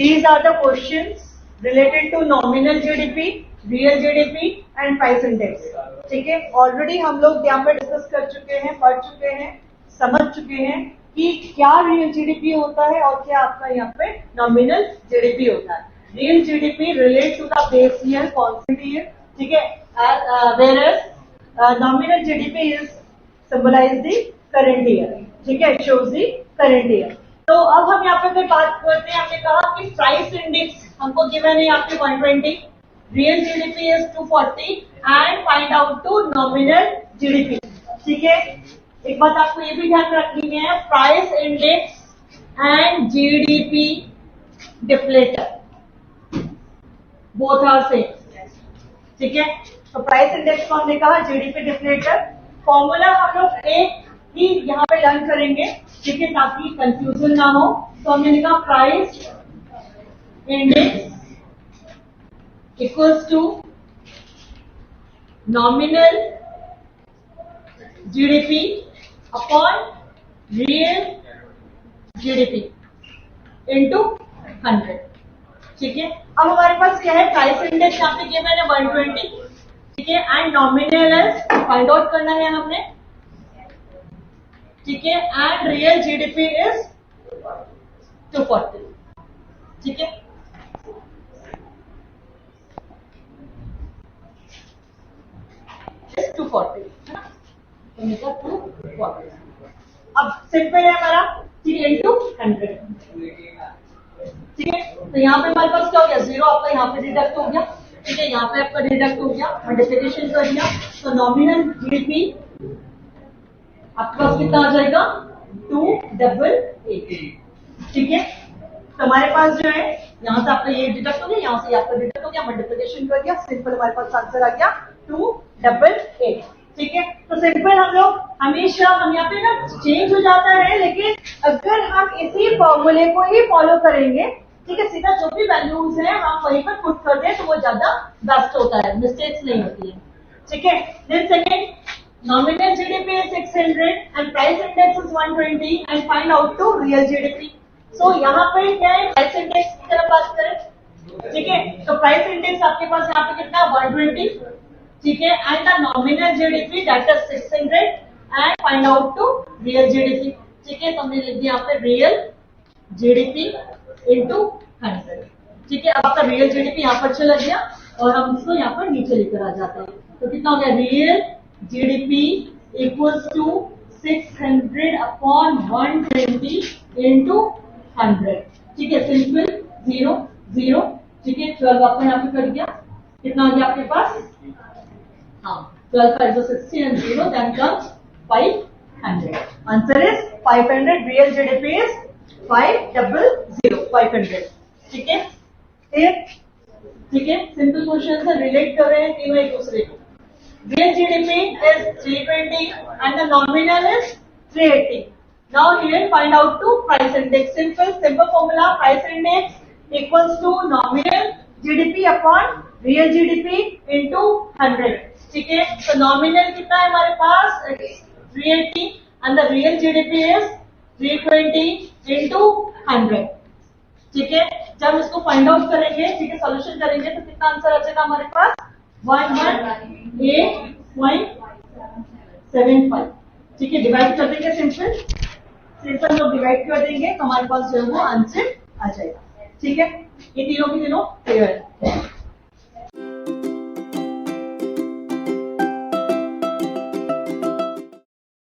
These are the questions related to nominal GDP, real GDP and price index. ठीक है, already हम लोग यहाँ पे डिस्कस कर चुके हैं, पढ़ चुके हैं, समझ चुके हैं कि क्या रियल जीडीपी होता है और क्या आपका यहाँ पे नॉमिनल जीडीपी होता है. Real GDP relate to the base year constant year. ठीक है, whereas nominal GDP is symbolize the current year. ठीक है, shows the current year. तो अब हम यहाँ पे कोई बात करते हैं. हमने कहा कि प्राइस इंडेक्स हमको गिवन है यहाँ पे 120, real GDP is 240 and find out to nominal GDP. ठीक है, एक बात आपको ये भी ध्यान रखनी है, price index and GDP deflator both are same. ठीक है, तो प्राइस इंडेक्स को हमने कहा, जीडीपी डिफ्लेटर. फॉर्मूला हम लोग एक ही यहाँ पे लर्न करेंगे, ठीक है, ताकि कंफ्यूजन ना हो. तो हमने लिखा price index equals to nominal GDP upon real GDP into 100. ठीक है, अब हमारे पास क्या है, प्राइस इंडेक्स यहाँ पे किया मैंने 120. ठीक है, एंड नॉमिनल फाइंड आउट करना है हमने. ठीक है, एंड रियल जीडीपी इज 240. ठीक है, इज 240 है ना, तो मतलब 240. अब सिंपल है हमारा, ठीक है, इंटू 100. ठीक है, तो यहाँ पे हमारे पास क्या हो गया, 0 आपका यहाँ पे डिडक्ट हो गया. ठीक है, यहाँ पे आपका डिडक्ट हो गया, मल्टीप्लिकेशन कर दिया, तो नॉमिनल जीडीपी आपके पास कितना आ जाएगा, 288. ठीक है, तो हमारे पास जो है यहाँ से आपका ये डिडक्ट हो गया, यहाँ से आपका डिडक्ट हो गया, मल्टीप्लिकेशन कर दिया, सिंपल हमारे पास आंसर आ गया 288. ठीक है, तो सिंपल हम लोग हमेशा, हम यहाँ पे ना चेंज हो जाता है, लेकिन अगर हम इसी फॉर्मूले को ही फॉलो करेंगे, ठीक है, सीधा जो भी वैल्यूज है हम वहीं पर पुट कर दें तो वो ज्यादा बेस्ट होता है, मिस्टेक्स नहीं होती है. ठीक है, then second, nominal GDP is 600 and price index is 120 and find out to real GDP. So यहाँ पे क्या है, price index की तरफ बात करें. ठीक है, तो price index आपके पास यहाँ पे कितना 120. ठीक है, and the nominal GDP that is 600 and find out to real GDP. ठीक है, तो हमने लिख दिया यहाँ पे real GDP into 100. ठीक है, अब आपका real GDP यहाँ पर चला गया और हम इसको यहाँ पर नीचे लेकर आ जाते हैं. तो कितना हो गया, real GDP equals to 600 upon 120 into 100. ठीक है, सिंपल 0 0. ठीक है, 12 आपका यहाँ पे कर दिया, कितना आ गया आपके पास, हाँ 12 5 60 and 0 then comes 500. Answer is 500. Real GDP is 500. ठीक है, ठीक है, सिंपल क्वेश्चन से रिलेट कर रहे हैं तीनों एक दूसरे को. Real GDP is 320 and the nominal is 380. Now here find out to price index. Simple formula. Price index equals to nominal GDP upon real GDP into 100. ठीक है, तो nominal कितना है हमारे पास 380 and the real GDP is 320 into 100. ठीक है, जब इसको फाइंड आउट करेंगे, ठीक है, सॉल्यूशन करेंगे तो कितना आंसर आ जाएगा हमारे पास 118.75. ठीक है, डिवाइड कर देंगे, सिंपल लोग डिवाइड कर देंगे तो हमारे पास जो है वो आंसर आ जाएगा. ठीक है, ये तीनों की तीनों क्लियर है.